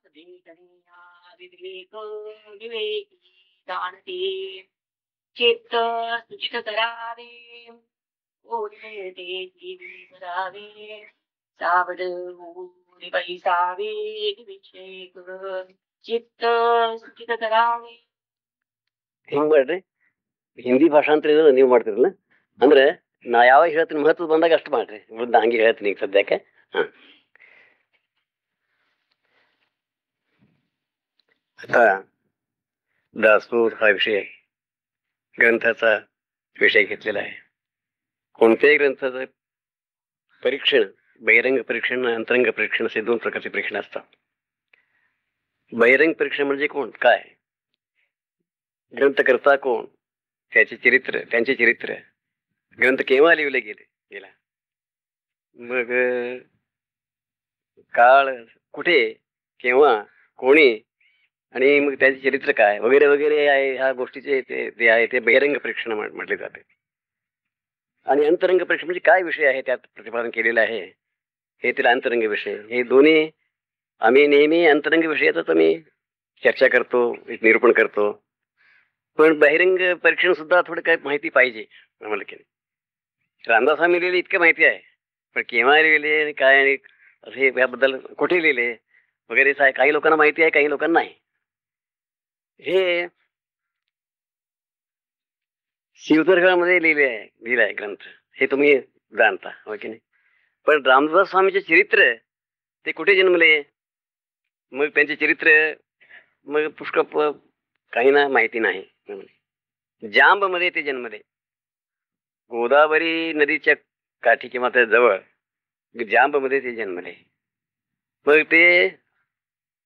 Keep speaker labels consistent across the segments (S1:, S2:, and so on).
S1: विवेक विवेकी जाणते चित्त सुचित करावे ओढे ते जीवी करावे सावध होऊन बैसावे विवेक चित्त ಸುಚಿತ ಕರಾವೆ.
S2: ಹಿಂಗ್ ಮಾಡ್ರಿ, ಹಿಂದಿ ಭಾಷಾಂತರ ನೀವು ಮಾಡ್ತಿರಲ್ಲ ಅಂದ್ರೆ ನಾ ಯಾವಾಗ ಹೇಳ್ತೀನಿ ಮಹತ್ವ ಬಂದಾಗ ಅಷ್ಟು ಮಾಡ್ರಿ, ವೃದ್ಧ ಹಂಗೆ ಹೇಳ್ತೀನಿ ಈಗ ಸದ್ಯಕ್ಕೆ. आता दासबोध हा विषय ग्रंथाचा विषय घेतलेला आहे. कोणत्याही ग्रंथाचं परीक्षण, बहिरंग परीक्षण, अंतरंग परीक्षण असे दोन प्रकारचे परीक्षण असतात. बहिरंग परीक्षण म्हणजे कोण, काय, ग्रंथकर्ता कोण, त्याचे चरित्र, त्यांचे चरित्र, ग्रंथ केव्हा लिहिले गेला, मग काळ कुठे, केव्हा, कोणी, आणि मग त्याचे चरित्र काय वगैरे वगैरे आहे. ह्या गोष्टीचे ते आहे ते बहिरंग परीक्षण म्हटले जाते. आणि अंतरंग परीक्षण म्हणजे काय विषय आहे त्यात प्रतिपादन केलेलं आहे हे त्याला अंतरंग विषय. हे दोन्ही आम्ही नेहमी अंतरंग विषयातच आम्ही चर्चा करतो, एक निरूपण करतो. पण बहिरंग परीक्षण सुद्धा थोडं काय माहिती पाहिजे आम्हाला. की रामदास स्वामी लिहिले इतकं माहिती आहे, पण केव्हा लिहिले, काय, हे याबद्दल कुठे लिहिले वगैरे काही लोकांना माहिती आहे, काही लोकांना नाही. हे शिवदुर्गामध्ये लिहिलं आहे ग्रंथ, हे तुम्ही जाणता हो की नाही. पण रामदास स्वामीचे चरित्र ते कुठे जन्मले, मग त्यांचे चरित्र मग पुष्कळ काही ना माहिती नाही. जांब मध्ये ते जन्मले, गोदावरी नदीच्या काठी किंवा त्या जवळ जांब मध्ये ते जन्मले. मग ते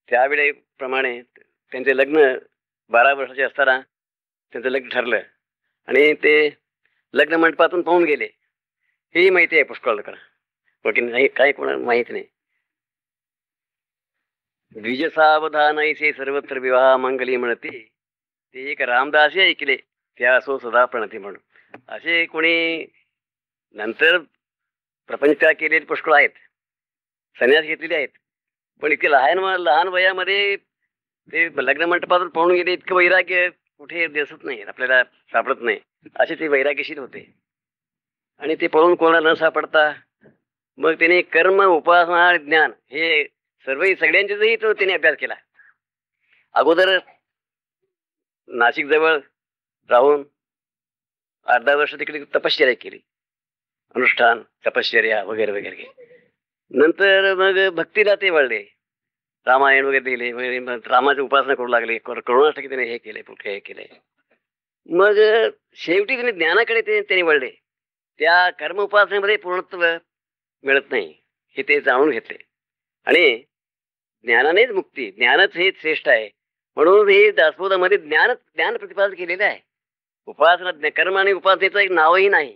S2: त्यावेळेप्रमाणे त्यांचे लग्न 12 वर्षाचे असताना त्यांचं लग्न ठरलं आणि ते लग्न मंडपातून पाहून गेले. हेही माहिती आहे पुष्कळ लोकांना, की नाही काही कोणाला माहित नाही. द्विज सावधान ऐसे सर्वत्र विवाह मंगली म्हणते, ते एक रामदासी ऐकले त्या असो सदा प्रणती म्हणून. असे कोणी नंतर प्रपंच केलेले पुष्कळ आहेत, संन्यास घेतलेले आहेत, पण इतके लहान वयामध्ये ते लग्न मंडपातून पाहून गेले. इतकं वैराग्य कुठे दिसत नाही, आपल्याला सापडत नाही. असे ते वैराग्यशील होते. आणि ते पळून कोणाला न सापडता मग त्याने कर्म, उपासना आणि ज्ञान हे सगळ्यांच्याही तो त्याने अभ्यास केला. अगोदर नाशिक जवळ राहून 8-10 वर्ष तिकडे तपश्चर्या केली, अनुष्ठान, तपश्चर्या वगैरे वगैरे. नंतर मग भक्तीला ते वळले, रामायण वगैरे दिले वगैरे, रामाची उपासना करू लागले. करुणाष्टकी त्याने हे केले, कुठे हे केले. मग शेवटी त्याने ज्ञानाकडे त्याने वळले. त्या कर्म उपासनेमध्ये पूर्णत्व मिळत नाही हे ते जाणून घेतले. आणि ज्ञानानेच मुक्ती, ज्ञानच हे श्रेष्ठ आहे म्हणून हे दासबोधामध्ये ज्ञान प्रतिपादन केलेलं आहे. उपासना, कर्म आणि उपासनेचं एक नावही नाही.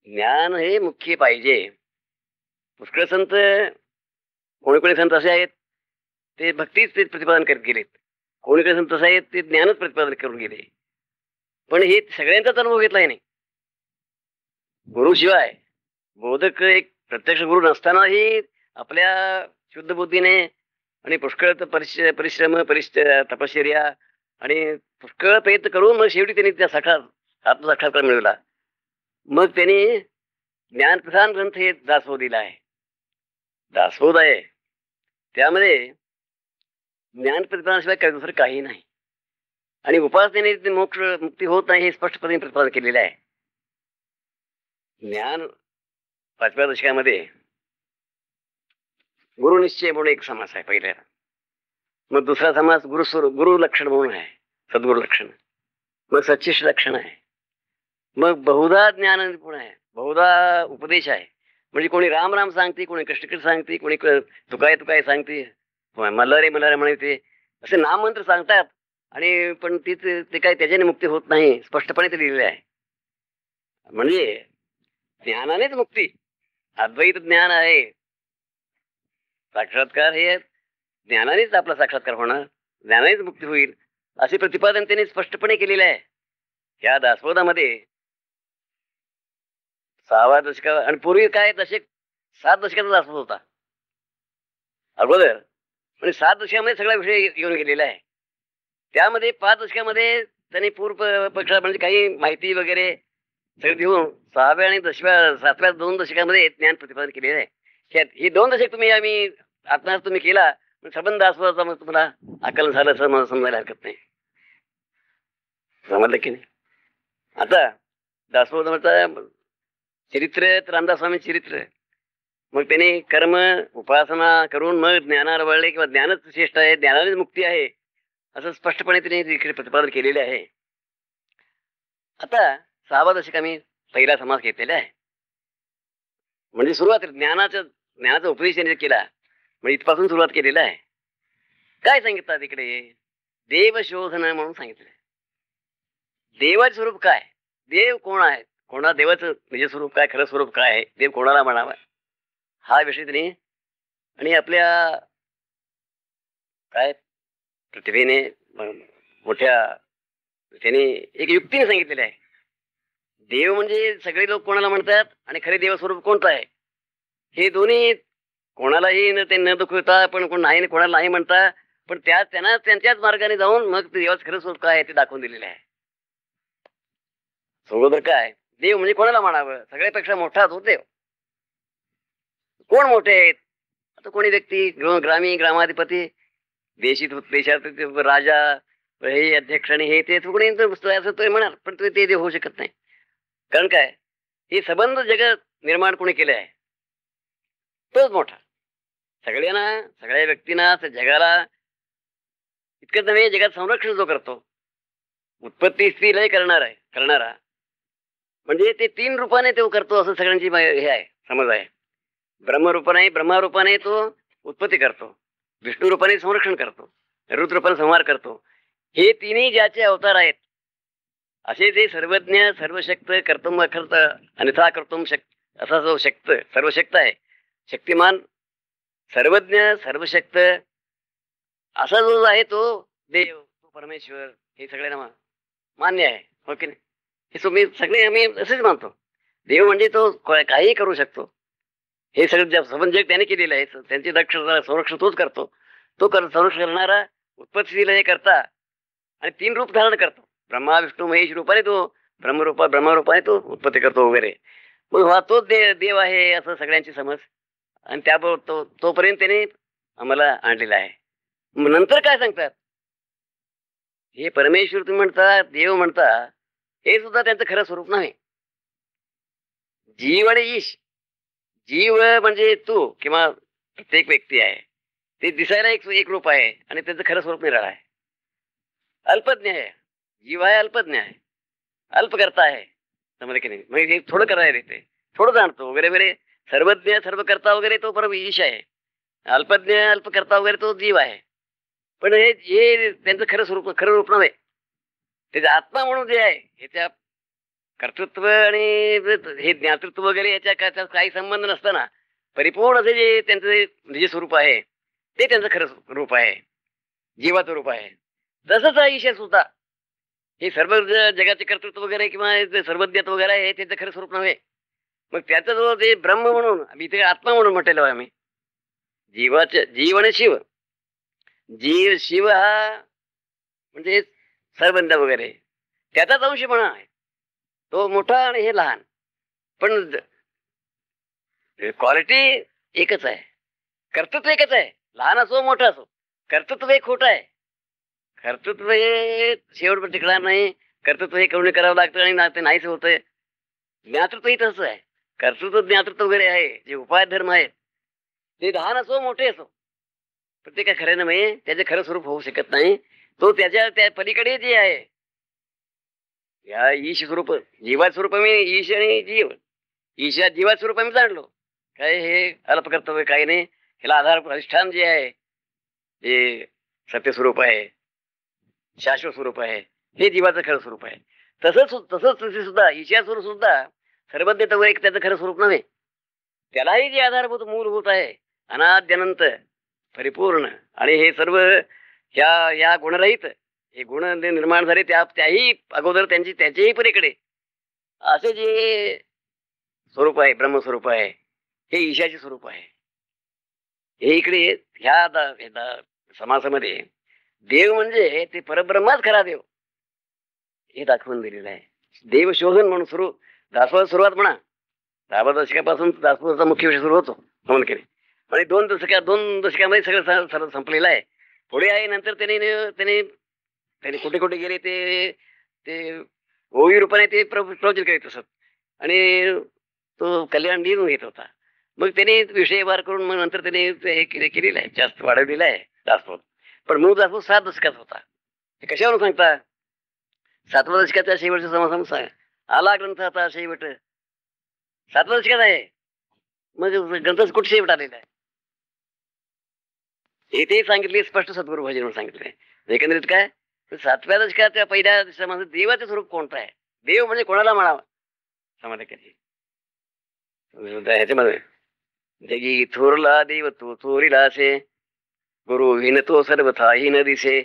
S2: ज्ञान हे मुख्य पाहिजे. पुष्कळ संत, कोणी संत असे आहेत ते भक्तीच ते प्रतिपादन करत गेलेत, कोणी संत असे आहेत ते ज्ञानच प्रतिपादन करून गेले. पण हे सगळ्यांचाच अनुभव घेतलाय नाही. गुरुशिवाय बोधक एक प्रत्यक्ष गुरु नसतानाही आपल्या शुद्ध बुद्धीने आणि पुष्कळ परिश्रम, तपश्चर्या आणि पुष्कळ प्रयत्न करून मग शेवटी त्यांनी त्या आत्मसाक्षात्कार मिळवला. मग त्यांनी ज्ञानप्रधान ग्रंथ हे दासबोधीला आहे. दासबोध आहे त्यामध्ये ज्ञान प्रतिपादनाशिवाय काही दुसरं काही नाही. आणि उपासनेने मोक्ष मुक्ती होत नाही हे स्पष्टपणे प्रतिपादन केलेले आहे. ज्ञान 5व्या दशकामध्ये गुरुनिश्चय म्हणून एक समास आहे पहिल्या. मग दुसरा समास गुरु लक्षण म्हणून आहे, सद्गुरु लक्षण. मग सच्चिष्ट लक्षण आहे. मग बहुधा ज्ञान निपुण आहे, बहुधा उपदेश आहे. म्हणजे कोणी राम राम सांगते, कोणी कष्टकरी सांगते, कोणी तुकाय सांगते, मल्हारे म्हणते, असे नाम मंत्र सांगतात. आणि पण ते काय त्याच्याने मुक्ती होत नाही, स्पष्टपणे ते लिहिलेले आहे. म्हणजे ज्ञानानेच मुक्ती, अद्वैत ज्ञान आहे. साक्षात्कार हे ज्ञानानेच आपला साक्षात्कार होणार, ज्ञानानेच मुक्ती होईल असे प्रतिपादन त्यांनी स्पष्टपणे केलेले आहे. या दासबोधामध्ये 6व्या दशका आणि पूर्वी काय 7 दशकाचा दासबोध होता. अगोदर म्हणजे 7 दशकामध्ये सगळा विषय येऊन गेलेला आहे. त्यामध्ये 5 दशकामध्ये त्यांनी पूर्व पक्ष म्हणजे काही माहिती वगैरे सगळं देऊन 6व्या आणि 7व्या 2 दशकामध्ये ज्ञान प्रतिपादन केलेलं आहे. ही 2 दशक आम्ही अभ्यास तुम्ही केला संबंध असल्याचं मग तुम्हाला आकलन झालं असं मला समजायला हरकत नाही. समजलं की नाही? आता दासबोधाचं चरित्र तर रामदास स्वामी चरित्र, मग त्यांनी कर्म उपासना करून मग ज्ञानाला वळले किंवा ज्ञानच श्रेष्ठ आहे, ज्ञानानेच मुक्ती आहे असं स्पष्टपणे त्यांनी इकडे प्रतिपादन केलेले आहे. आता 6वा दशक आम्ही पहिला समास घेतलेला आहे. म्हणजे सुरुवात ज्ञानाचा उपदेश त्यांनी केला म्हणजे इथपासून सुरुवात केलेला आहे. काय सांगितलं तिकडे? देवशोधन म्हणून सांगितलं. देवाचे स्वरूप काय, देव कोण आहे, कोणा देवाचं निज स्वरूप काय, खरं स्वरूप काय आहे, देव कोणाला म्हणावा हा विषय त्यांनी आणि आपल्या काय प्रतिभेने मोठ्या त्याने एक युक्तीने सांगितलेले आहे. देव म्हणजे सगळे लोक कोणाला म्हणतात आणि खरे देवस्वरूप कोणतं आहे हे दोन्ही कोणालाही ते न दुखवता पण कोण नाही कोणाला नाही म्हणता, पण त्यांना त्यांच्याच मार्गाने जाऊन मग देवाचं खरं स्वरूप काय आहे ते दाखवून दिलेलं आहे. सगोदर काय देव म्हणजे कोणाला म्हणावं, सगळ्यापेक्षा मोठा तो देव. कोण मोठे आहेत? आता कोणी व्यक्ती ग्रामाधिपती देशात राजा हे अध्यक्ष आणि हे ते कोणी असं तो म्हणणार, पण ते देव होऊ शकत नाही. कारण काय हे संबंध जगत निर्माण कोणी केले आहे तोच मोठा. सगळ्यांना सगळ्या व्यक्तींना जगाला इतकंच नव्हे जगात संरक्षण जो करतो, उत्पत्ती स्त्री लय करणारा म्हणजे ते 3 रूपाने तो करतो असं सगळ्यांची हे आहे समज आहे. ब्रह्मारूपाने तो उत्पत्ती करतो, विष्णू रूपाने संरक्षण करतो, रुद्र रूपाने संहार करतो. हे तिन्ही ज्याचे अवतार आहेत असे ते सर्वज्ञ सर्वशक्त कर्तुम अखर्त अन्यथा कर्तुम असा जो सर्वशक्त आहे, शक्तिमान सर्वज्ञ सर्वशक्त असा जो आहे तो देव, तो परमेश्वर हे सगळ्यांना मान्य आहे. हो की नाही? हे तुम्ही सगळे आम्ही असेच मानतो. देव म्हणजे तो काही करू शकतो. हे सगळं संबंध जग त्याने केलेलं आहे. त्यांची संरक्षण तोच करतो. तो संरक्षण करणारा उत्पत्तीला हे करता आणि 3 रूप धारण करतो. ब्रह्मा विष्णू महेश रूपाने तो ब्रह्मरूपाने तो उत्पत्ती करतो वगैरे. मग हा तोच देव आहे असं सगळ्यांची समज आणि त्याबरोबर तोपर्यंत त्याने आम्हाला आणलेला आहे. नंतर काय सांगतात? हे परमेश्वर तुम्ही म्हणता, देव म्हणता, हे सुद्धा त्यांचं खरं स्वरूप नाही. जीव आणि ईश, जीव म्हणजे तू किंवा प्रत्येक व्यक्ती आहे, ते दिसायला एक रूप आहे आणि त्याचं खरं स्वरूप निराळं आहे. अल्पज्ञ आहे जीव, आहे अल्पज्ञ आहे, अल्पकर्ता आहे. समजलं की नाही? मग हे थोडं करायला येते, थोडं जाणतो वगैरे वगैरे. सर्वज्ञ सर्वकर्ता वगैरे तो परम ईश आहे, अल्पज्ञ अल्पकर्ता वगैरे तो जीव आहे. पण हे त्यांचं खरं रूप नव्हे. त्याचे आत्मा म्हणून जे आहे ह्याच्या कर्तृत्व आणि हे ज्ञातृत्व वगैरे याच्या काही संबंध नसताना परिपूर्ण असे जे त्यांचं निज स्वरूप आहे ते त्यांचं खरं रूप आहे, जीवाचं रूप आहे. तसंच आहे ईश सुद्धा. हे सर्व जगाचे कर्तृत्व वगैरे किंवा सर्वज्ञत्व वगैरे आहे त्याचं खरं स्वरूप नव्हे. मग त्याचा जो ते ब्रह्म म्हणून इथे आत्मा म्हणून म्हटलेलो आहे आम्ही, जीव आणि शिव. शिव हा म्हणजे सर्वज्ञ वगैरे त्याचाच अंशपणा आहे. तो मोठा आणि हे लहान, पण क्वालिटी एकच आहे, कर्तृत्व एकच आहे. लहान असो मोठा असो, कर्तृत्व हे खोटं आहे. कर्तृत्व हे शेवट टिकणार नाही. कर्तृत्व हे करून करावं लागतं आणि ते नाहीच होतंय. ज्ञातृत्व ही तसं आहे. कर्तृत्व ज्ञातृत्व वगैरे आहे जे उपाय धर्म आहेत ते लहान असो मोठे असो, पण ते काय खरं नाही, त्याचे खरं स्वरूप होऊ शकत नाही. तो त्या पलीकडे जे आहे या ईश स्वरूप, जीवाच स्वरूप मी ईश आणि जीव, ईशा जीवाच स्वरूप आम्ही जाणलो. काय हे अल्पकर्तव्य काही नाही. ह्याला आधार अधिष्ठान जे आहे जे सत्य स्वरूप आहे, शाश्वत स्वरूप आहे, हे जीवाचं खरं स्वरूप आहे. तसंच सुद्धा ईशा स्वरूप सुद्धा सर्वज्ञता व एक त्याचं खरं स्वरूप नव्हे. त्यालाही जे आधारभूत मूलभूत आहे अनाद्यनंत परिपूर्ण आणि हे सर्व या गुणरहित, हे गुण निर्माण झाले त्याही अगोदर त्याच्याही पलीकडे असे जे स्वरूप आहे ब्रह्मस्वरूप आहे हे ईशाचे स्वरूप आहे. हे इकडे ह्या समासामध्ये देव म्हणजे ते परब्रह्माच खरा देव हे दाखवून दिलेलं आहे. देव शोधन म्हणून दासवाद सुरुवात म्हणा. 10 दशकापासून दासवादाचा मुख्य विषय सुरू होतो म्हणून केले. आणि 2 दशकामध्ये सगळं सर्व संपलेलं आहे. पुढे आहे नंतर त्याने कुठे कुठे गेले ते ते ओवी रूपाने ते प्रवचन करीत असत आणि तो कल्याण लिहून घेत होता. मग त्याने विषय वार करून मग नंतर त्याने हे केलेलं आहे, जास्त वाढवलेलं आहे दासवाद. पण मूळ दासवाद 7 दशकात होता. हे कशावरून सांगता? 7व्या दशकाच्या शेवटच्या समासाम सांग आला ग्रंथ आता शेवट 7व्या दशकात आहे. मग ग्रंथ कुठे शेवट आलेला आहे हे ते सांगितले स्पष्ट सद्गुरू भजन म्हणून सांगितले. एकंदरीत काय 7व्या दशकाच्या पहिल्या समाजात देवाचे स्वरूप कोणतं आहे, देव म्हणजे कोणाला म्हणावा समाधान ह्याच्यामध्ये जगी थोरला देव तो चोरीला असे गुरु हिन तो सर्वथा हिन दिसे.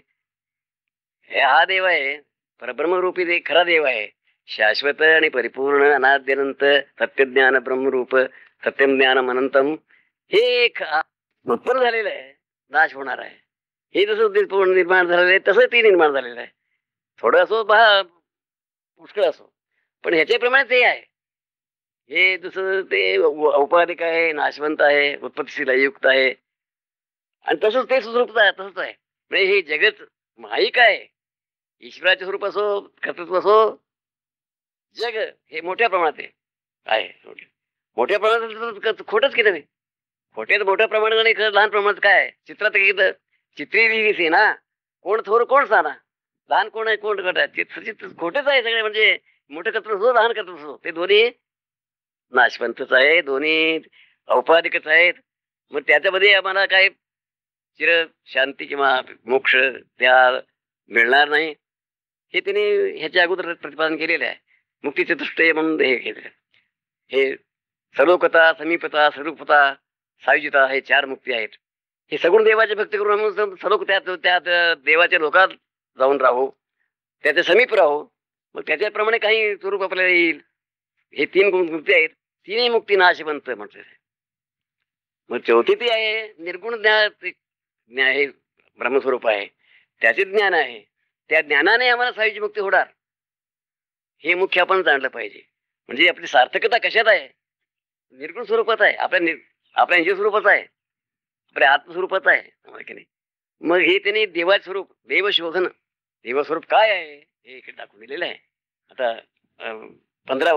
S2: हा देव आहे परब्रह्मरूपी ते खरा देव आहे. शाश्वत आणि परिपूर्ण अनाद्यनंत सत्यज्ञान ब्रह्मरूप सत्यम ज्ञान अनंतम हे एक उत्पन्न झालेलं आहे, नाश होणार आहे. हे जसं निर्माण झालेलं आहे तसं ते निर्माण झालेलं आहे. थोडं असो पुष्कळ असो पण ह्याच्याप्रमाणे ते आहे. हे जसं ते औपाधिक आहे, नाशवंत आहे, उत्पत्तीशील युक्त आहे आणि तसंच ते स्वरूप तसंच आहे. म्हणजे हे जगत माईक आहे. ईश्वराचे स्वरूप असो कर्तृत्व असो जग हे मोठ्या प्रमाणात आहे. मोठ्या प्रमाणात खोटच केलं नाही. खोटे मोठ्या प्रमाणात आणि लहान प्रमाणात काय चित्रात चित्री दिसे ना कोण थोर कोण साना लहान कोण आहे कोण खोट आहे खोटेच आहे सगळे. म्हणजे मोठं कर्तृत्व असो लहान कर्तृत्व असो ते दोन्ही नाशवंतच आहे, दोन्ही औपाधिकच आहेत. मग त्याच्यामध्ये आम्हाला काय चिर शांती किंवा मोक्ष त्या मिळणार नाही हे त्यांनी ह्याच्या अगोदर प्रतिपादन केलेलं आहे. मुक्तीचे दृष्टी म्हणून हे केलेलं. हे सलोकता, समीपता, स्वरूपता, सायुजिता हे 4 मुक्ती आहेत. हे सगुण देवाची भक्ती करून सलोक त्यात देवाच्या लोकात जाऊन राहू, त्याच्या समीप राहू, मग त्याच्याप्रमाणे काही स्वरूप आपल्याला येईल. हे 3 मुक्ती आहेत. 3ही मुक्ती नाशवंत म्हटले. मग चौथी ती आहे निर्गुण ज्ञान हे ब्रह्मस्वरूप आहे, त्याचे ज्ञान आहे. त्या ज्ञानाने आम्हाला सायुजी मुक्ती होणार हे मुख्य आपण जाणलं पाहिजे. म्हणजे आपली सार्थकता कशात आहे? निर्गुण स्वरूपात आहे, आपल्या निज स्वरूपात आहे, आपल्या आत्मस्वरूपात आहे की नाही. मग हे त्यांनी देवाचे स्वरूप देवशोधन देवस्वरूप काय आहे हे इकडे दाखवून दिलेलं आहे. आता 15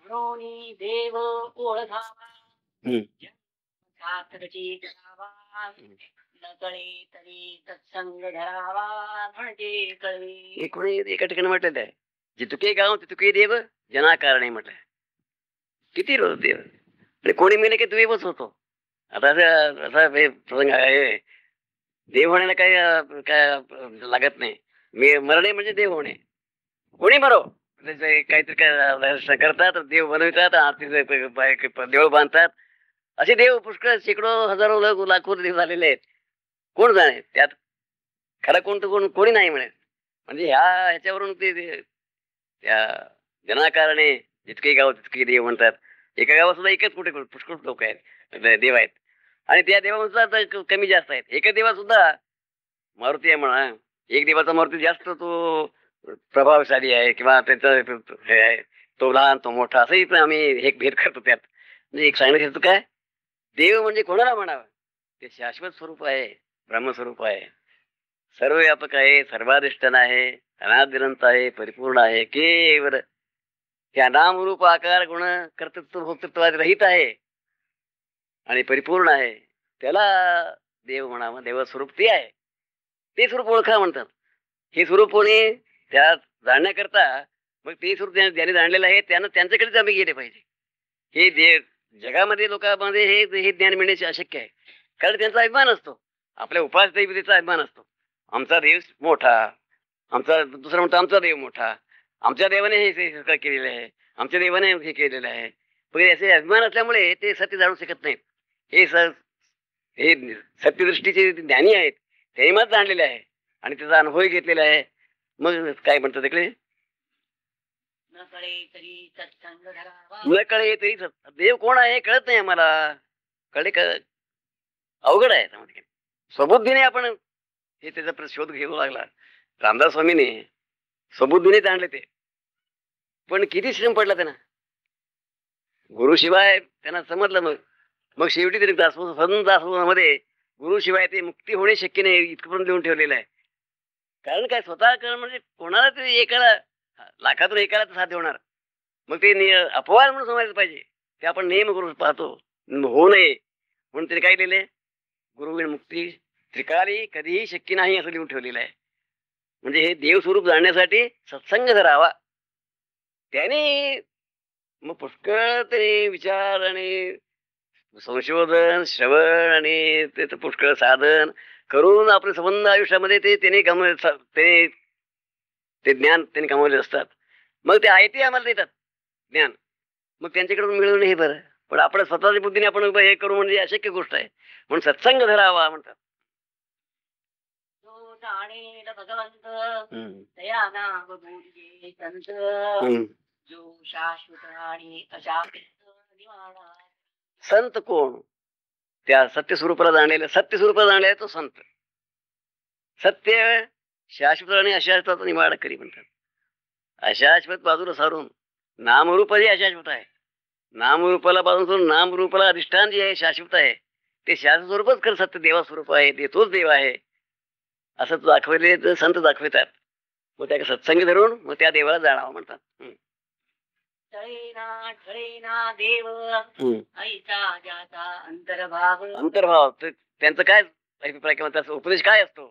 S1: म्हणून देव ओळखावा सार्थकची करावा न कळे तरी तत्संग धरावा म्हणजे कळे.
S2: हे कोणी एका ठिकाणी म्हटलेलं आहे जितुके गाव तितुके देव जनाकारणे म्हटलंय. किती रोज देव आणि कोणी मेले की देवच होतो. आता असा प्रसंग आहे देव होण्याला काय लागत नाही. मरणे म्हणजे देव होणे. कोणी मरो काहीतरी काय करतात देव बनवतात देव बांधतात. असे देव पुष्कळ शेकडो हजारो लाखो देव झालेले आहेत. कोण जाणे त्यात खरं कोणतं कोणी नाही म्हणेल. म्हणजे ह्याच्यावरून ते त्या जनाकारणे जितके गाव तितके देव म्हणतात. एका गावात सुद्धा एकच कुठे पुष्कळ लोक आहेत देव आहेत आणि त्या देवानुसार कमी जास्त आहेत. एका देवात सुद्धा मारुती आहे म्हणा, एक देवाचा मारुती जास्त तो प्रभावशाली आहे किंवा त्याचा हे आहे तो लहान तो मोठा असंही पण आम्ही एक भेद करतो त्यात. म्हणजे एक सांगण्यात येतं काय देव म्हणजे कोणाला म्हणावं ते शाश्वत स्वरूप आहे, ब्रह्मस्वरूप आहे, सर्वव्यापक आहे, सर्वाधिष्ठान आहे, अनादिनंत आहे, परिपूर्ण आहे, केवळ त्या नामरूप आकार गुण कर्तृत्व भोक्तृत्वात रहित आहे आणि परिपूर्ण आहे. त्याला देव म्हणावं. देवस्वरूप ते आहे. ते स्वरूप ओळखा म्हणतात. हे स्वरूप कोणी त्या जाणण्याकरता मग ते स्वरूप ज्याने जाणलेलं आहे त्यांच्याकडेच आम्ही गेले पाहिजे. हे देव जगामध्ये लोकांमध्ये हे ज्ञान मिळण्याचे अशक्य आहे. कारण त्यांचा अभिमान असतो, आपल्या उपास दैवतेचा अभिमान असतो. आमचा देव मोठा, आमचा दुसरा म्हणतो आमचा देव मोठा, आमच्या देवाने हे केलेलं आहे, आमच्या देवाने हे केलेलं आहे. पण असे अभिमान असल्यामुळे ते सत्य जाणू शकत नाहीत. हे सत्यदृष्टीचे ज्ञानी आहेत त्यांनी मत जाणलेले आहे आणि त्याचा अनुभव घेतलेला आहे. मग काय म्हणतात तिकडे
S1: न कळे तरी सत्संग धरावा.
S2: न कळे तरी देव कोण आहे कळत नाही आम्हाला. कळे अवघड आहे त्यामध्ये. स्वबुद्धीने आपण हे त्याचा शोध घेऊ लागला. रामदास स्वामीने स्वबुद्धीने जाणले ते, पण किती श्रम पडला त्यांना. गुरुशिवाय त्यांना समजलं. मग मग शेवटी तरी दासोमध्ये गुरुशिवाय ते मुक्ती होणे शक्य नाही इतकं लिहून ठेवलेलं आहे. कारण काय, स्वतः करणं म्हणजे कोणाला तरी एकाला, लाखातून एकाला तर साध्य होणार. मग ते अपवाद म्हणून समजायला पाहिजे. ते आपण नेहमी करू पाहतो, होऊ नये म्हणून त्याने काय लिहिले, गुरुविण मुक्ती त्रिकाली कधीही शक्य नाही असं लिहून ठेवलेलं आहे. म्हणजे हे देवस्वरूप जाणण्यासाठी सत्संग धरावा. त्याने मग पुष्कळ तरी विचार आणि संशोधन, श्रवण आणि त्याचं पुष्कळ साधन करून आपले संबंध आयुष्यामध्ये ते त्याने ते ज्ञान त्यांनी कमावले असतात. मग ते आहे ते आम्हाला देतात ज्ञान. मग त्यांच्याकडून मिळवणं हे बरं. पण आपण स्वतःच्या बुद्धीने आपण हे करू म्हणजे अशक्य गोष्ट आहे. म्हणून सत्संग धरावा म्हणतात.
S1: जो जाणेल भगवंत तया नाम बोलिये संत. जो शाश्वत आणि अशाश्वत निवाडा.
S2: संत कोण? त्या सत्य स्वरूपाला जाणलेला, सत्य स्वरूपाला जाणलेला तो संत. सत्य शाश्वत आणि अशाश्वत निवाडा करी म्हणतात. अशाश्वत बाजूला सारून नामरूप जे अशाश्वत आहे, नामरूपाला बाजूला सोडून नामरूपाला अधिष्ठान जे आहे शाश्वत आहे, ते शाश्वत स्वरूपच खरं सत्य देवा स्वरूप आहे. ते तोच देव आहे असं दाखवले तर संत दाखवितात. मग त्या सत्संग धरून मग त्या देवाला जाणावं म्हणतात.
S1: तळेना ठळेना देव ऐसा ज्याचा अंतर्भाव.
S2: अंतर्भाव त्यांचं काय अभिप्राय किंवा त्याचा उपदेश काय असतो?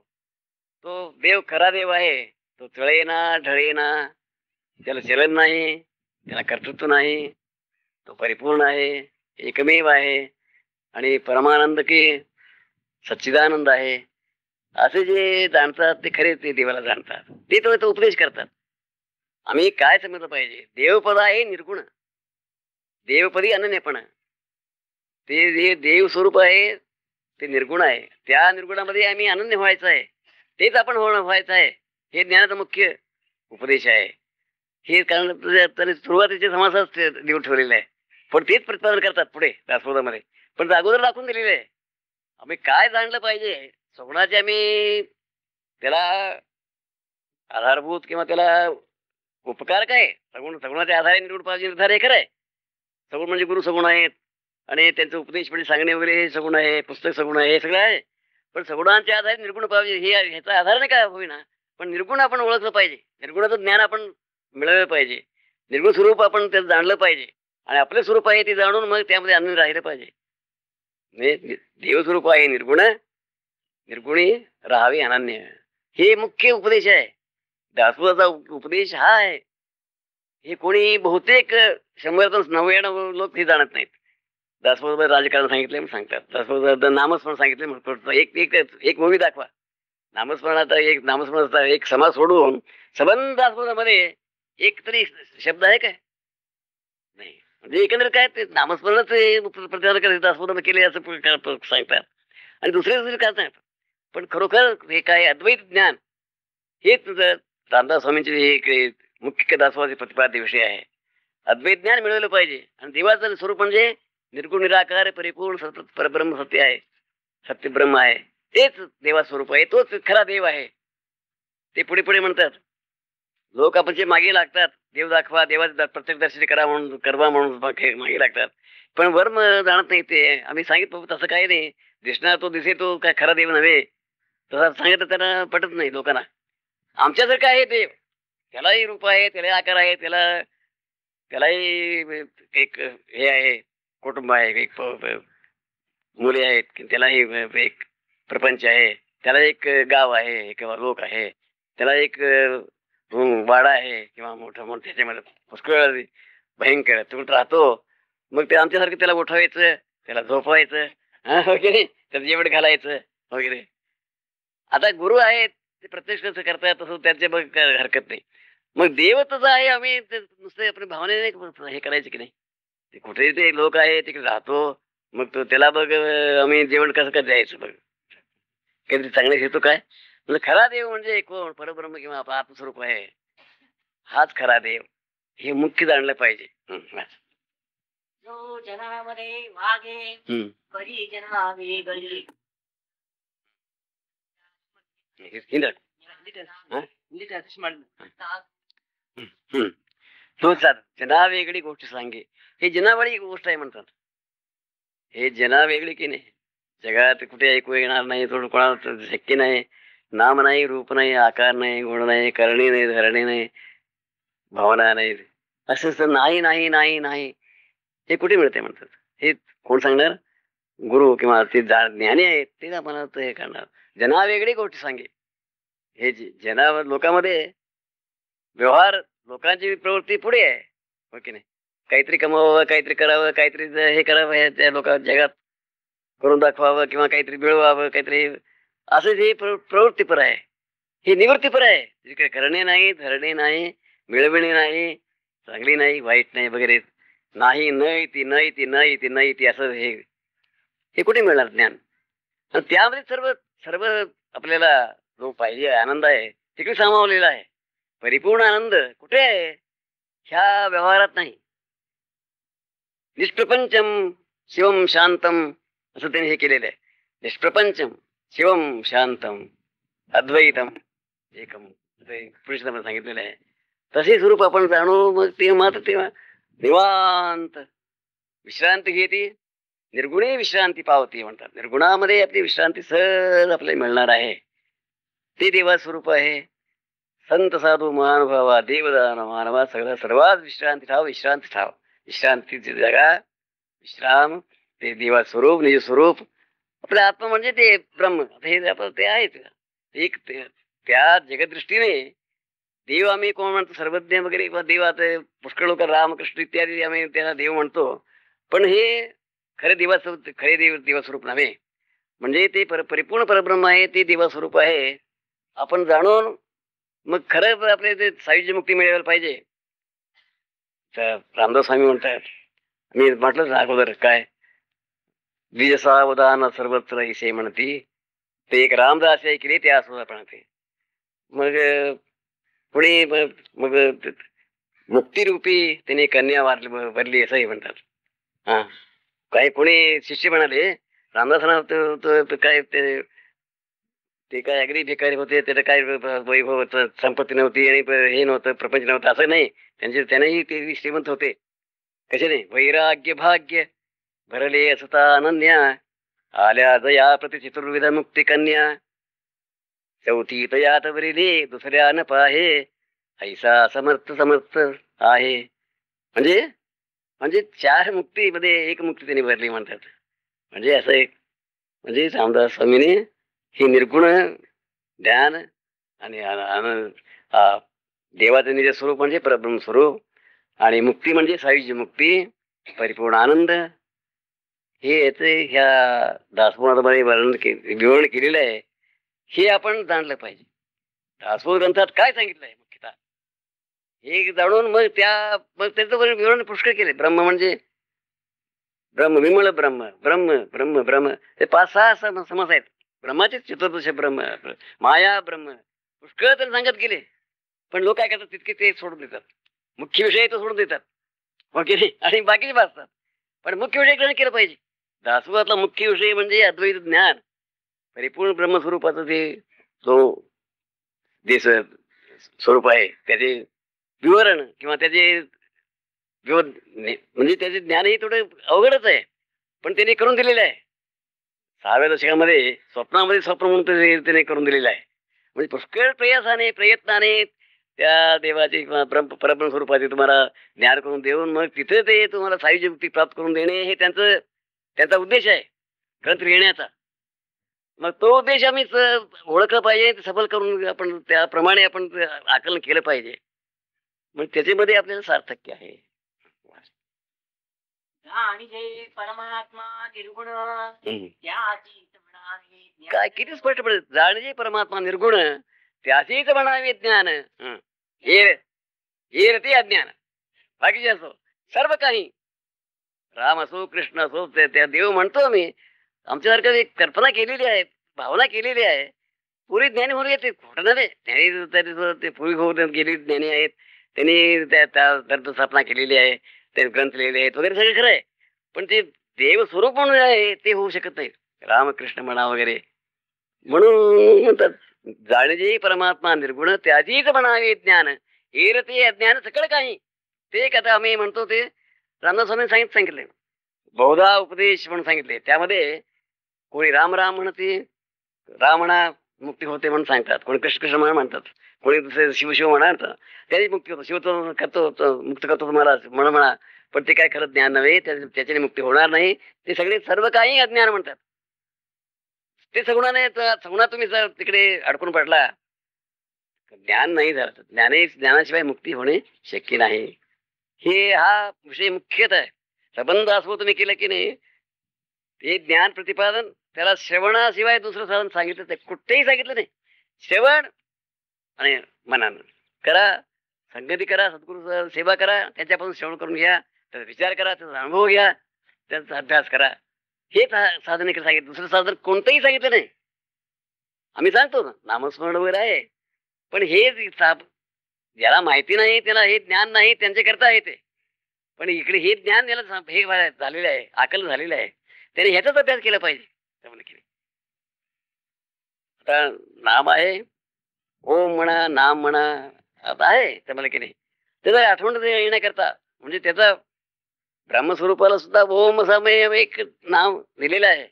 S2: तो देव खरा देव आहे. तो तळेना ढळेना, त्याला चलन नाही, त्याला कर्तृत्व नाही, तो परिपूर्ण आहे, एकमेव आहे आणि परमानंद की सच्चिदानंद आहे. असे जे जाणतात ते खरे ते देवाला जाणतात. ते तो उपदेश करतात. आम्ही काय समजलं पाहिजे? देवपद आहे निर्गुण, देवपदी अनन्यपणा. ते जे देव स्वरूप आहे ते निर्गुण आहे. त्या निर्गुणामध्ये आम्ही अनन्य व्हायचं आहे. तेच आपण व्हायचं आहे. हे ज्ञानाचा मुख्य उपदेश आहे. हे कारण सुरुवातीचे समासात लिहून ठेवलेले आहे. पण तेच प्रतिपादन करतात पुढे दासबोधामध्ये. पण अगोदर दाखवून दिलेले आहे. आम्ही काय जाणलं पाहिजे? सगुणाचे आम्ही त्याला आधारभूत किंवा त्याला उपकार काय, सगुणाच्या आधारे निर्गुण पाहिजे निर्धार हे खरं आहे. सगुण म्हणजे गुरु सगुण आहेत आणि त्यांचं उपदेश म्हणजे सांगणे वगैरे हे सगुण आहे, पुस्तक सगुण आहे, हे सगळं आहे. पण सगुणांच्या आधारे निर्गुण पाहिजे हे ह्याचा आधार नाही काय होईना, पण निर्गुण आपण ओळखलं पाहिजे. निर्गुणाचं ज्ञान आपण मिळवलं पाहिजे. निर्गुण स्वरूप आपण त्याचं जाणलं पाहिजे आणि आपलं स्वरूप आहे ते जाणून मग त्यामध्ये आनंद राहिलं पाहिजे. देवस्वरूप आहे निर्गुण, निर्गुणी राहावे अनन्य, हे मुख्य उपदेश आहे. दासबोधाचा उपदेश हा आहे. हे कोणी बहुतेक 100-99 लोक हे जाणत नाहीत. दासबोध राजकारण सांगितले म्हणून सांगतात, दासबोध नामस्मरण सांगितले म्हणून एक मूवी दाखवा. नामस्मरणाचा एक समाज सोडून संबंध दासबोधामध्ये एक तरी शब्द आहे काय? नाही. म्हणजे एकंदरीत काय ते नामस्मरणाचे प्रतिपादन करत दासबोधामध्ये केले असं सांगतात आणि दुसरे काय सांगतात. पण खरोखर हे काय अद्वैत ज्ञान हे तुझं रामदास स्वामींचे मुख्य दासवादी प्रतिपाद्य विषय आहे. अद्वैत ज्ञान मिळवलं पाहिजे. आणि देवाचं स्वरूप म्हणजे निर्गुण निराकार परिपूर्ण सतत परब्रह्म सत्य आहे, सत्य ब्रह्म आहे. तेच देवा स्वरूप आहे, तोच खरा देव आहे. ते पुढे पुढे म्हणतात. लोक आपण जे मागे लागतात, देव दाखवा, देवाचे प्रत्यक्ष दर्शन करा म्हणून, करवा म्हणून मागे लागतात. पण वर्म जाणत नाही. ते आम्ही सांगितलं तसं काही नाही. दिसणार तो दिसे तो काय खरा देव नव्हे, तसं सांगितलं त्यांना पटत नाही लोकांना. आमच्यासारखं आहे देव, त्यालाही रूप आहे, त्याला आकार आहे, त्यालाही एक हे आहे, कुटुंब आहे, एक मुले आहेत, त्यालाही एक प्रपंच आहे, त्याला एक गाव आहे किंवा लोक आहे, त्याला एक वाडा आहे किंवा मोठं त्याच्यामध्ये पुष्कळ भयंकर तुम्ही राहतो. मग ते आमच्यासारखं त्याला उठवायचं, त्याला झोपवायचं वगैरे, त्याला जेवण घालायचं वगैरे. आता गुरु आहेत ते प्रत्यक्ष कसं करतात तसं त्यांच्या बघ हरकत नाही. मग देव तसं आहे, आम्ही नुसते आपल्या भावनेने हे करायचं की नाही. ते कुठेही ते लोक आहे तिकडे राहतो, मग तो त्याला बघ आम्ही जेवण कसं कसं द्यायचं बघ, काहीतरी चांगले हेतू काय. म्हणजे खरा देव म्हणजे कोण? परब्रह्म किंवा आत्मस्वरूप आहे, हाच खरा देव. हे मुख्य जाणलं पाहिजे.
S1: जो जनामध्ये वागे परी जना वेगळी.
S2: तोच जना वेगळी गोष्ट सांगे. हे जनावळी गोष्ट आहे म्हणतात. हे जना वेगळी की नाही, जगात कुठे ऐकू येणार नाही, थोडं कोणाला शक्य नाही. नाम नाही, रूप नाही, आकार नाही, गुण नाही, करणे नाही, धरणे नाही, भावना नाही, असं नाही नाही नाही नाही हे कुठे मिळते म्हणतात. हे कोण सांगणार? गुरु किंवा ते ज्ञानी आहेत ते आम्हाला हे करणार. जना वेगळी गोष्ट सांगे. हे जना लोकांमध्ये व्यवहार, लोकांची प्रवृत्ती पुढे आहे, हो की नाही. काहीतरी कमावावं, काहीतरी करावं, काहीतरी हे करावं, हे त्या लोक जगात करून दाखवावं किंवा काहीतरी मिळवावं, काहीतरी असं हे प्रवृत्तीपर आहे. हे निवृत्तीपर आहे. जिकडे करणे नाही, धरणे नाही, मिळविणे नाही, चांगली नाही, वाईट नाही वगैरे नाही, नाही ती नाही ती नाही ती नाही ती असं हे कुठे मिळणार ज्ञान? आणि त्यामध्ये सर्व सर्व आपल्याला जो पाहिजे आनंद आहे तिकडे सामावलेला आहे. परिपूर्ण आनंद कुठे आहे? ह्या व्यवहारात नाही. निष्प्रपंचम शिवम शांतम असं त्यांनी हे केलेलं आहे. निष्प्रपंचम शिवम शांतम अद्वैतम एकम पुरुषांना सांगितलेलं आहे. तसे स्वरूप आपण जाणू, मग ते मात्र तेव्हा निवांत विश्रांती घेते. निर्गुणी विश्रांती पावती म्हणतात. निर्गुणामध्ये आपली विश्रांती सहज आपल्याला मिळणार आहे. ते देवा स्वरूप आहे. संत साधू महानुभावा देवदान मानवा सगळं सर्वात विश्रांती ठाव, विश्रांती ठाव, विश्रांतीची जागा, विश्राम ते देवा स्वरूप, निज स्वरूप आपलं आत्मा म्हणजे ते ब्रह्म. हे ते आहेच एक. त्या जगदृष्टीने देव आम्ही कोण म्हणतो, सर्वज्ञ वगैरे किंवा देव आता पुष्कळ लोक रामकृष्ण इत्यादी आम्ही त्यांना देव म्हणतो. पण हे खरे देवास्वरूप, खरे देवस्वरूप नव्हे. म्हणजे ते परिपूर्ण परब्रह्म आहे, ते देवास्वरूप आहे. आपण जाणून मग खरं आपले ते सायुज्य मुक्ती मिळवायला पाहिजे. तर रामदास स्वामी म्हणतात, मी म्हटलं ना अगोदर काय, द्विज सावधान सर्वत्र इसे म्हणती, ते एक रामदास ऐकले ते असं म्हणते. मग पुढे मग मुक्तिरूपी त्याने कन्या भरली असंही म्हणतात. हा, काही कोणी शिष्य म्हणाले रामदासांना काय ते काय अगदी भिकारी होते, त्याचं काय वैभव संपत्ती नव्हती आणि हे नव्हतं, प्रपंच नव्हतं असं नाही. त्यांनाही ते श्रीमंत होते. कसे नाही, वैराग्य भाग्य भरले असता अनन्या, आल्या जया प्रति चतुर्विध मुक्ती कन्या, चौथी तयात वरिले दुसऱ्या न पाहे, ऐसा समर्थ समर्थ आहे. म्हणजे म्हणजे 4 मुक्तीमध्ये एक मुक्ती त्यांनी भरली म्हणतात. म्हणजे असं एक, म्हणजे रामदास स्वामीने हे निर्गुण ध्यान आणि देवाचं निज स्वरूप म्हणजे परब्रह्म स्वरूप, आणि मुक्ती म्हणजे सायुज्य मुक्ती, परिपूर्ण आनंद, हे याचे ह्या दासबोधामध्ये विवरण केलेलं आहे. हे आपण जाणलं पाहिजे. दासबोध ग्रंथात काय सांगितलं आहे मुख्यतः हे जाणून मग त्याचं विवरण पुष्कळ केले. ब्रह्म म्हणजे ब्रह्म, विमळ ब्रह्म, ब्रह्म ब्रह्म ब्रह्म, हे 5-6 समास आहेत. ब्रह्माचे चतुर्दश ब्रह्म, माया ब्रह्म, पुष्कळ तर सांगत गेले. पण लोक काय करतात, तितके ते सोडून देतात. मुख्य विषय तो सोडून देतात, ओके, आणि बाकीचे वाचतात. पण मुख्य विषय ग्रहण केलं पाहिजे. दासबोधातला मुख्य विषय म्हणजे अद्वैत ज्ञान, परिपूर्ण ब्रह्मस्वरूपाचं ते जो स्वरूप आहे त्याचे विवरण किंवा त्याचे म्हणजे त्याचे ज्ञानही थोडं अवघडच आहे, पण त्याने करून दिलेलं आहे. 6व्या दशकामध्ये स्वप्नामध्ये स्वप्न म्हणून त्याने करून दिलेलं आहे. म्हणजे पुष्कळ प्रयासाने प्रयत्नाने त्या देवाचे किंवा परब्रह्म स्वरूपाचे तुम्हाला ज्ञान करून देऊन मग तिथे ते तुम्हाला सायुज्य मुक्ती प्राप्त करून देणे हे त्यांचा उद्देश आहे ग्रंथ लिहिण्याचा. मग तो उद्देश आम्ही ओळखला पाहिजे, सफल करून आपण त्याप्रमाणे आपण आकलन केलं पाहिजे. मग त्याच्यामध्ये आपल्याला सार्थक्य आहे.
S1: आणि जे परमात्मा निर्गुण त्याचीच म्हणावे
S2: काय किती स्पष्ट पडत, जाणजे परमात्मा निर्गुण त्याचीच म्हणावे ज्ञान, हे रती अज्ञान. बाकीचे असो सर्व काही, राम असो कृष्ण असो, त्या देव म्हणतो मी. आमच्यासारखं एक कल्पना केलेली आहे, भावना केलेली आहे. पुरी ज्ञानी होऊन येते, खोटं नव्हे. ज्ञानी ते पुरी होऊन गेलेली ज्ञानी आहेत, त्यांनी त्या स्थापना केलेली आहे, ते ग्रंथ लिहिले आहेत वगैरे सगळं खरं आहे. पण ते देव स्वरूप म्हणून आहे ते होऊ शकत नाही. रामकृष्ण म्हणा वगैरे. म्हणून म्हणतात जाणजे परमात्मा निर्गुण त्याचीच म्हणावे ज्ञान हेर ते अज्ञान सकळ काही. ते कथा आम्ही म्हणतो ते रामदास स्वामी सांगितले बहुधा उपदेश म्हणून सांगितले. त्यामध्ये कोणी राम राम म्हणते, रामणा मुक्ती होते म्हणून सांगतात, कोणी कृष्ण कृष्ण म्हणतात, कोणी दुसरे शिव शिव म्हणतात त्याची मुक्ती होतो, शिव तो करतो मुक्त करतो तुम्हाला म्हणा. पण ते काय खरं ज्ञान नव्हे, त्याच्याने मुक्ती होणार नाही. ते सगळे सर्व काही अज्ञान म्हणतात. ते सगुणाने सगुणा तुम्ही जर तिकडे अडकून पडला, ज्ञान नाही झालं, ज्ञानाशिवाय मुक्ती होणे शक्य नाही. हे हा विषय मुख्यत आहे. संबंध असो तुम्ही केलं की नाही, ते ज्ञान प्रतिपादन त्याला श्रवणाशिवाय दुसरं साधन सांगितलं नाही, कुठेही सांगितलं नाही. श्रवण आणि मनानं करा, संगती करा, सद्गुरू सेवा करा, त्याच्यापासून श्रवण करून घ्या, त्याचा विचार करा, त्याचा अनुभव घ्या, त्याचा अभ्यास करा. हेच साधन इकडे सांगितलं, दुसरं साधन कोणतंही सांगितलं नाही. आम्ही सांगतो ना नामस्मरण वगैरे आहे, पण हे ज्याला माहिती नाही, त्याला हे ज्ञान नाही, त्यांचे करता आहे ते. पण इकडे हे ज्ञान याला हे झालेलं आहे, आकल झालेलं आहे, त्याने ह्याचाच अभ्यास केला पाहिजे. आता नाम आहे, ओम म्हणा, नाम म्हणा, आता आहे त्याला की नाही, त्याचा आठवण येण्याकरता म्हणजे त्याचा ब्रह्मस्वरूपाला सुद्धा ओम असं एक नाव दिलेलं आहे.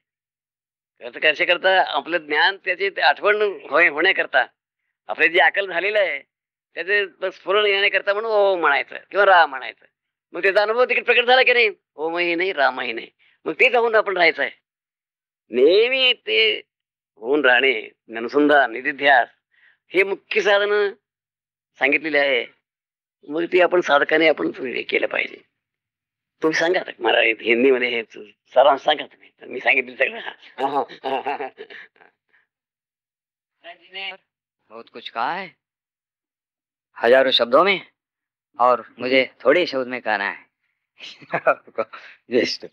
S2: कसे करता आपलं ज्ञान त्याची आठवण होण्याकरता, आपले जे अकल झालेलं आहे त्याचे स्फुरण येण्याकरता म्हणून ओम म्हणायचं किंवा राम म्हणायचं. मग त्याचा अनुभव तिकडे प्रकट झाला की नाही, ओमही नाही रामही नाही, मग ते जाऊन आपण राहायचं आहे. नेहमी ते होऊन राहणे, अनुसंधान, निधिध्यास हे मुख्य साधन सांगितलेले आहे. मग ते आपण साधकाने आपण केलं पाहिजे. तुम्ही सांगा मराठीत हिंदीमध्ये हे सारांश सांगा तुम्ही, मी सांगितलं सगळं.
S3: बहुत कुछ कहा है हजारों शब्दों में, और मुझे थोड़े शब्द में कहना है. जस्ट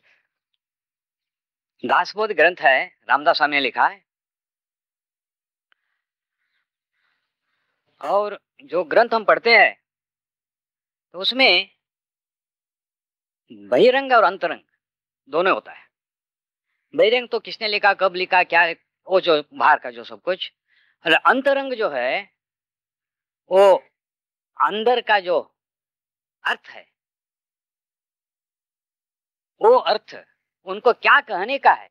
S3: दासबोध ग्रंथ है, रामदास स्वामी ने लिखा है. और जो ग्रंथ हम पढ़ते हैं तो उसमें बहिरंग और अंतरंग दोनों होता है. बहिरंग तो किसने लिखा, कब लिखा, क्या, वो जो बाहर का जो सब कुछ. और अंतरंग जो है वो अंदर का जो अर्थ है, वो अर्थ उनको क्या कहने का है,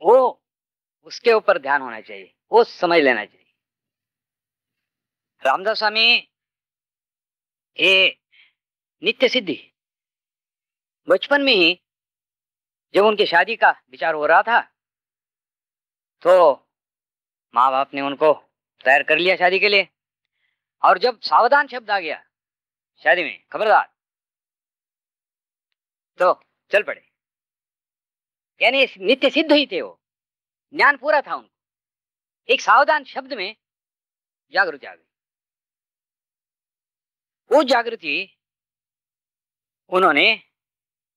S3: वो उसके ऊपर ध्यान होना चाहिए, वो समझ लेना चाहिए. रामदास स्वामी ये नित्य सिद्धि बचपन में ही जब उनकी शादी का विचार हो रहा था तो माँ बाप ने उनको तैयार कर लिया शादी के लिए. और जब सावधान शब्द आ गया शादी में, खबरदार, तो चल पड़े. यानी नित्य सिद्ध ही थे, वो ज्ञान पूरा था उनको. एक सावधान शब्द में जागृति आ गई. वो जागृति उन्होंने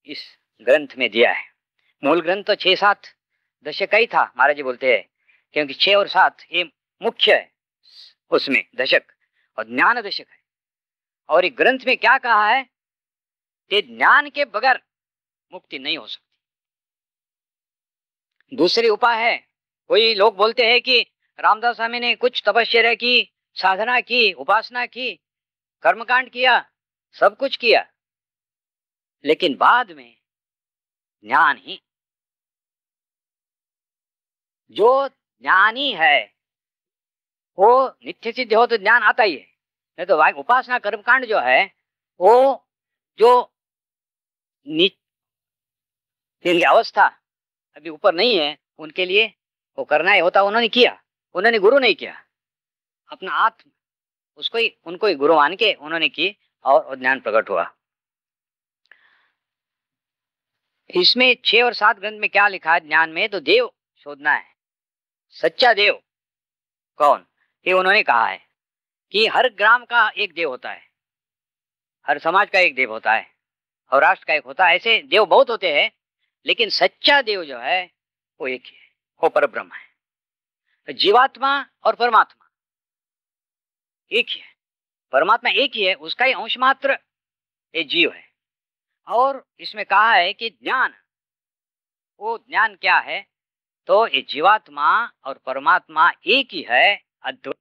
S3: इस ग्रंथ में दिया है. मूल ग्रंथ तो 6-7 दशक ही था, महाराज जी बोलते हैं, क्योंकि 6 और 7 ये मुख्य है उसमें दशक, और ज्ञान दशक है. और एक ग्रंथ में क्या कहा है कि ज्ञान के बगैर मुक्ति नहीं हो सकती. दूसरे उपाय है. कोई लोग बोलते हैं कि रामदास स्वामी ने कुछ तपस्या की, साधना की, उपासना की, कर्मकांड किया, सब कुछ किया, लेकिन बाद में ज्ञान ही, जो ज्ञानी है वो नित्य सिद्ध हो तो ज्ञान आता ही है. नहीं तो उपासना कर्मकांड जो है वो जो जिनकी अवस्था अभी ऊपर नहीं है उनके लिए वो करना ही होता, उन्होंने किया. उन्होंने गुरु नहीं किया, अपना आत्म उसको ही, उनको ही गुरु मान के उन्होंने की और ज्ञान प्रकट हुआ. इसमें 6 और 7 ग्रंथ में क्या लिखा है ज्ञान में, तो देव शोधना है. सच्चा देव कौन, ये उन्होंने कहा है कि हर ग्राम का एक देव होता है, हर समाज का एक देव होता है, और राष्ट्र का एक होता है. ऐसे देव बहुत होते हैं, लेकिन सच्चा देव जो है वो एक ही है, वो परब्रह्म है. जीवात्मा और परमात्मा एक ही है. परमात्मा एक ही है, उसका ही अंश मात्र ये जीव है। और इसमें कहा है कि ज्ञान, वो ज्ञान क्या है, तो ये जीवात्मा और परमात्मा एक ही है, अद्वैत।